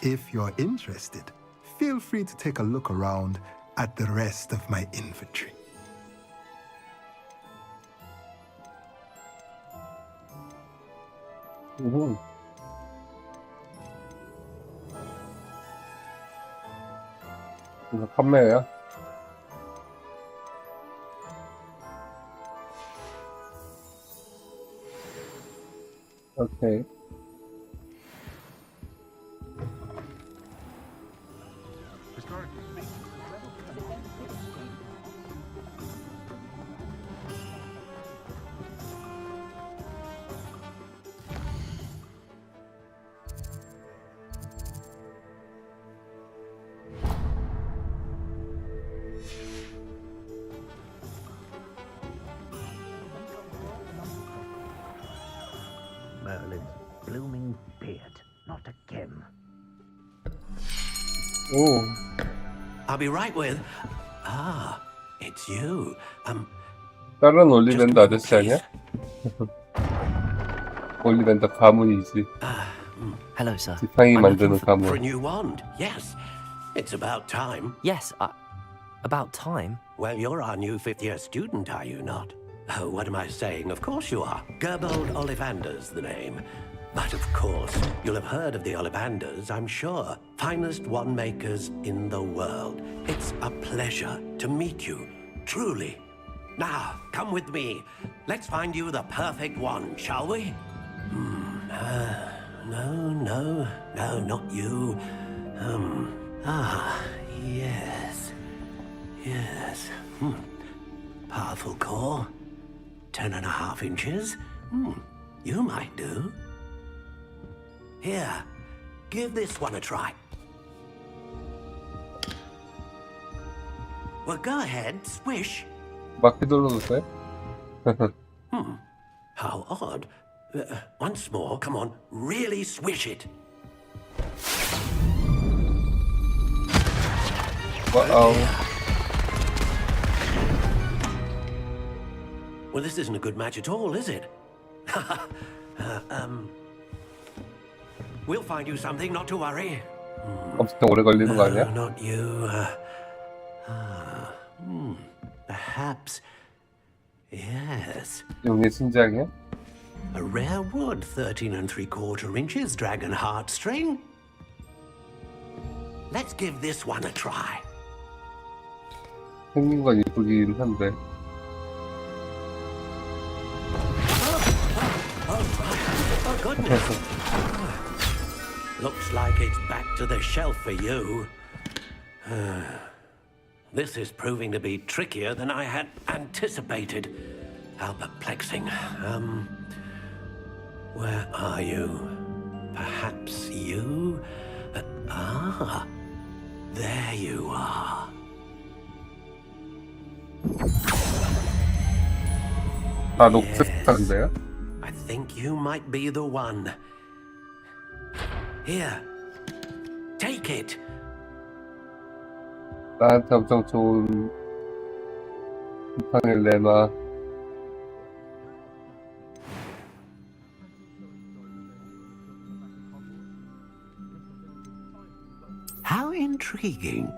If you're interested, feel free to take a look around at the rest of my inventory. 이거 판매야? 오케이. Merlin's blooming beard, not again. 오. I'll be right with... Ah, it's you. 다른 올리밴드 아저씨 아니야? 올리밴드 가문이지. Hello, sir. 지팡이 I'm 만드는 looking for a 가문. new wand. Yes, it's about time. Yes, about time. Well, you're our new fifth-year student, are you not? Oh, what am I saying? Of course you are. Gerbold Ollivander's the name. But of course, you'll have heard of the Ollivanders, I'm sure. Finest wand makers in the world. It's a pleasure to meet you, truly. Now, come with me. Let's find you the perfect wand, shall we? No, not you. Ah, yes. Yes. Powerful core. 10.5 inches. You might do. Here, give this one a try. Well, go ahead, swish. 바퀴 돌려도 돼? How odd. Once more, come on, really swish it. 와우. Well, this isn't a good match at all, is it? We'll find you something, not to worry. 엄청 오래 걸리는 거 아니야? Not you. Perhaps. Yes. 용의 신장이야? A rare wood, 13 3/4 inches, dragon heartstring. Let's give this one a try. 생긴 건 이쁘긴 한데. Oh, goodness. Looks like it's back to the shelf for you. This is proving to be trickier than I had anticipated. How perplexing. Where are you? Perhaps you? There you are. 아, 녹색한데요? I think you might be the one. Here, take it. 나한테 엄청 좋은 쿠팡을 내놔. How intriguing.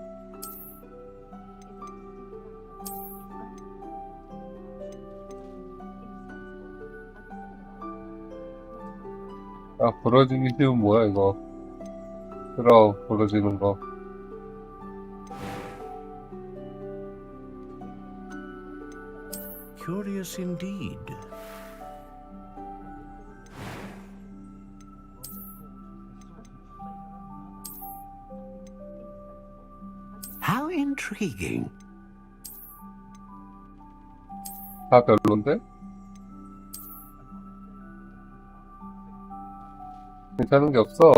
아, 부러지기 쉬운 뭐야 이거. 들어, 부러지는 거. Curious indeed. How intriguing. 다 별론데? 괜찮은 게 없어.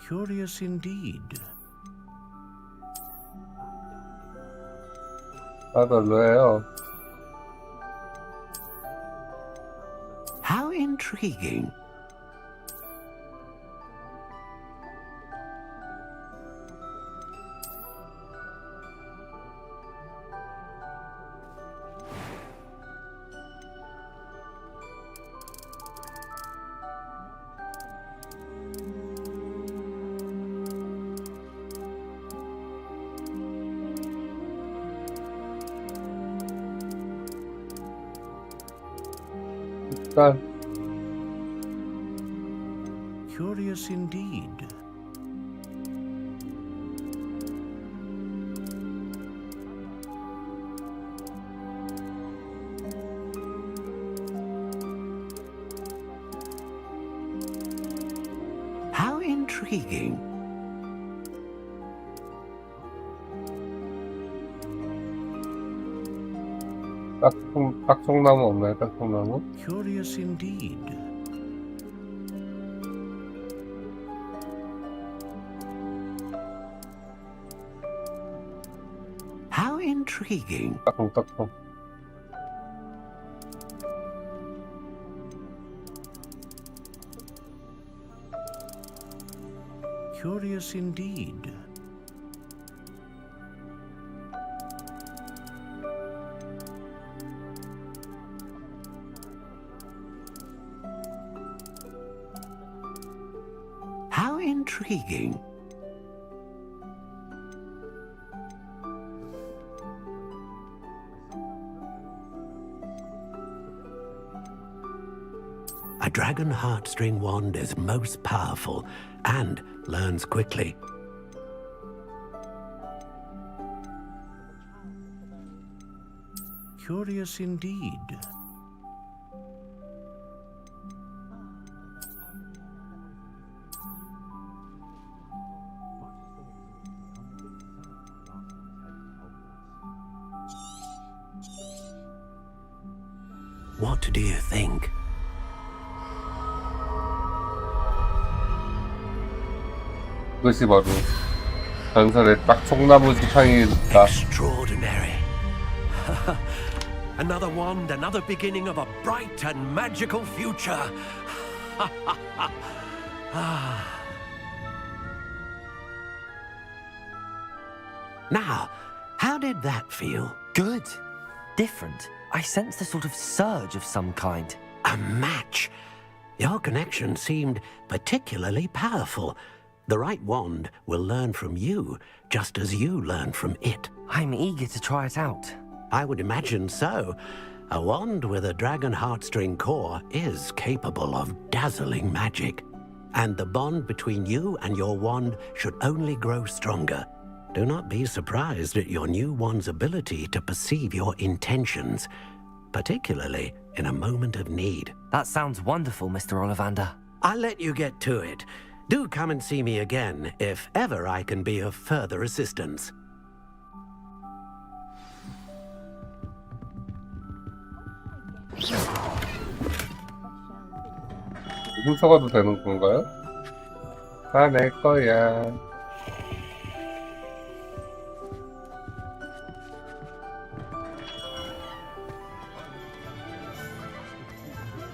Curious indeed. 다 별로예요. How intriguing. 일단 Curious indeed. How intriguing. 딱송나무 없나요? 딱송나무? Curious indeed. How intriguing. 딱송. Curious indeed. How intriguing. A dragon heartstring wand is most powerful and learns quickly. Curious indeed. What do you think? 그것이 바로 전설의 딱송나무 지팡이다. Extraordinary. Another wand, another beginning of a bright and magical future. Now, how did that feel? Good. Different. I sensed a sort of surge of some kind. A match. Your connection seemed particularly powerful. The right wand will learn from you, just as you learn from it. I'm eager to try it out. I would imagine so. A wand with a dragon heartstring core is capable of dazzling magic. And the bond between you and your wand should only grow stronger. Do not be surprised at your new wand's ability to perceive your intentions, particularly in a moment of need. That sounds wonderful, Mr. Ollivander. I'll let you get to it. Do come and see me again if ever I can be of further assistance. 훔쳐가도 되는 건가요? 다 내 거야.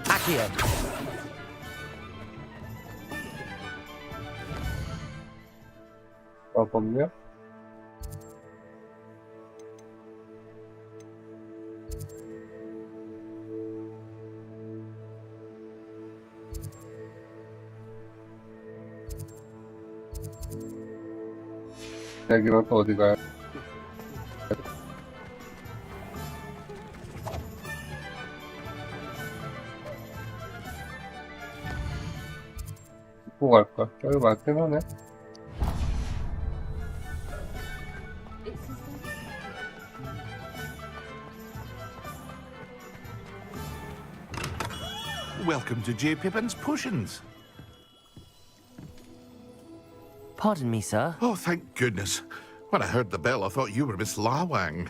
Accio. 잠깐만요. 여기는 또 어디 가요? 입고 갈까? 여기 많긴 하네. Welcome to J. Pippin's Potions. Pardon me, sir. Oh, thank goodness. When I heard the bell, I thought you were Miss Lawang.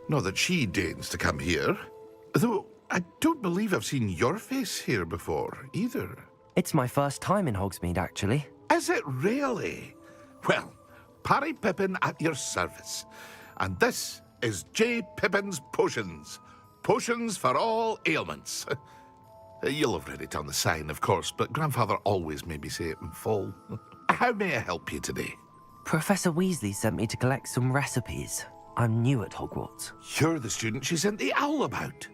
Not that she deigns to come here. Though, I don't believe I've seen your face here before, either. It's my first time in Hogsmeade, actually. Is it really? Well, Parry Pippin at your service. And this is J. Pippin's Potions. Potions for all ailments. You'll have read it on the sign, of course, but Grandfather always made me say it in full. How may I help you today? Professor Weasley sent me to collect some recipes. I'm new at Hogwarts. You're the student she sent the owl about.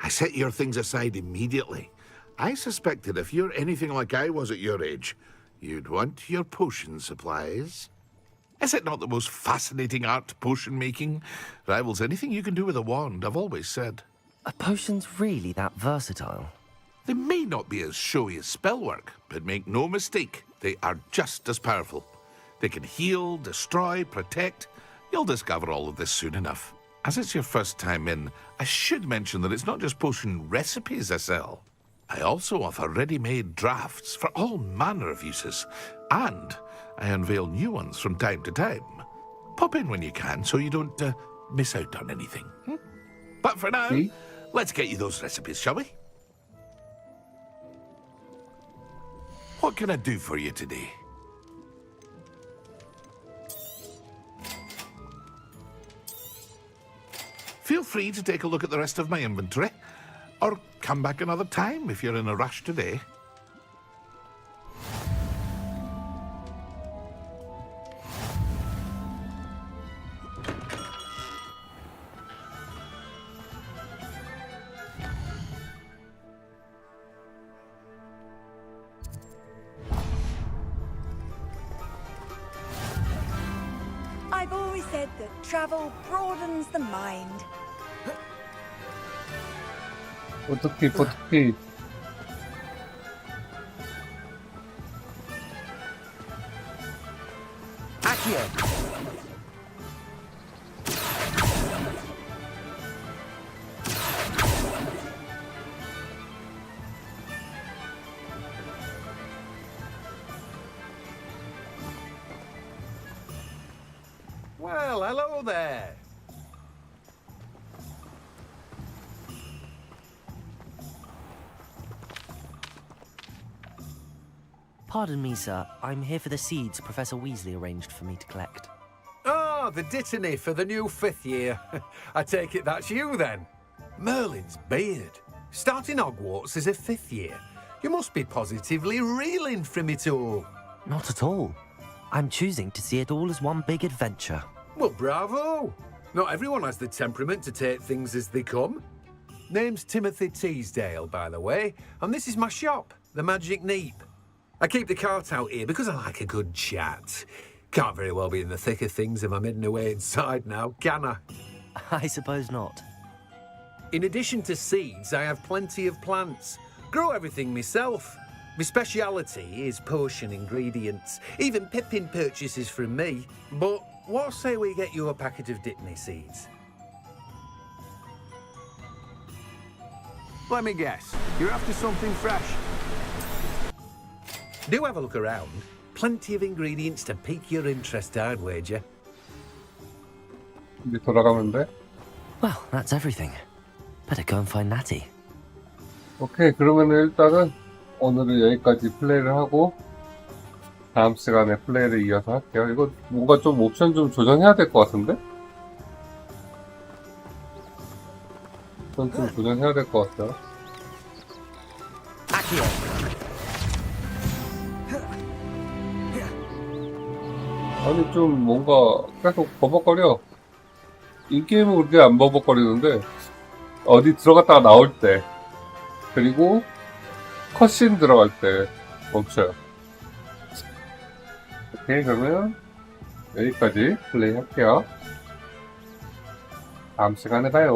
I set your things aside immediately. I suspected if you're anything like I was at your age, you'd want your potion supplies. Is it not the most fascinating art, potion making? Rivals anything you can do with a wand, I've always said. Are potions really that versatile? They may not be as showy as spellwork, but make no mistake, they are just as powerful. They can heal, destroy, protect. You'll discover all of this soon enough. As it's your first time in, I should mention that it's not just potion recipes I sell. I also offer ready-made drafts for all manner of uses, and I unveil new ones from time to time. Pop in when you can so you don't miss out on anything. But for now, let's get you those recipes, shall we? What can I do for you today? Feel free to take a look at the rest of my inventory, or come back another time if you're in a rush today. I've always said that travel broadens the mind. 포트키. Accio. Well, hello there. Pardon me, sir. I'm here for the seeds Professor Weasley arranged for me to collect. Ah, the dittany for the new 5th year. I take it that's you then. Merlin's beard. Starting Hogwarts as a 5th year. You must be positively reeling from it all. Not at all. I'm choosing to see it all as one big adventure. Well, bravo. Not everyone has the temperament to take things as they come. Name's Timothy Teasdale, by the way, and this is my shop, the Magic Neep. I keep the cart out here because I like a good chat. Can't very well be in the thick of things if I'm hidden away inside now, can I? I suppose not. In addition to seeds, I have plenty of plants. Grow everything myself. My speciality is potion ingredients. Even Pippin purchases from me. But what say we get you a packet of Dittany seeds? Let me guess. You're after something fresh. Do have a look around. Plenty of ingredients to pique your interest, I'd wager. 이제 돌아가면 돼? Well, that's everything. Better go and find Natty. 오케이, 그러면은 일단은 오늘은 여기까지 플레이를 하고 다음 시간에 플레이를 이어서 할게요. 이거 뭔가 좀 옵션 좀 조정해야 될 것 같은데? 옵션 좀 조정해야 될 것 같아요. 아니 좀 뭔가 계속 버벅거려. 인게임은 그렇게 안 버벅거리는데 어디 들어갔다가 나올 때 그리고 컷신 들어갈 때 멈춰요. 오케이, 그러면 여기까지 플레이 할게요. 다음 시간에 봐요.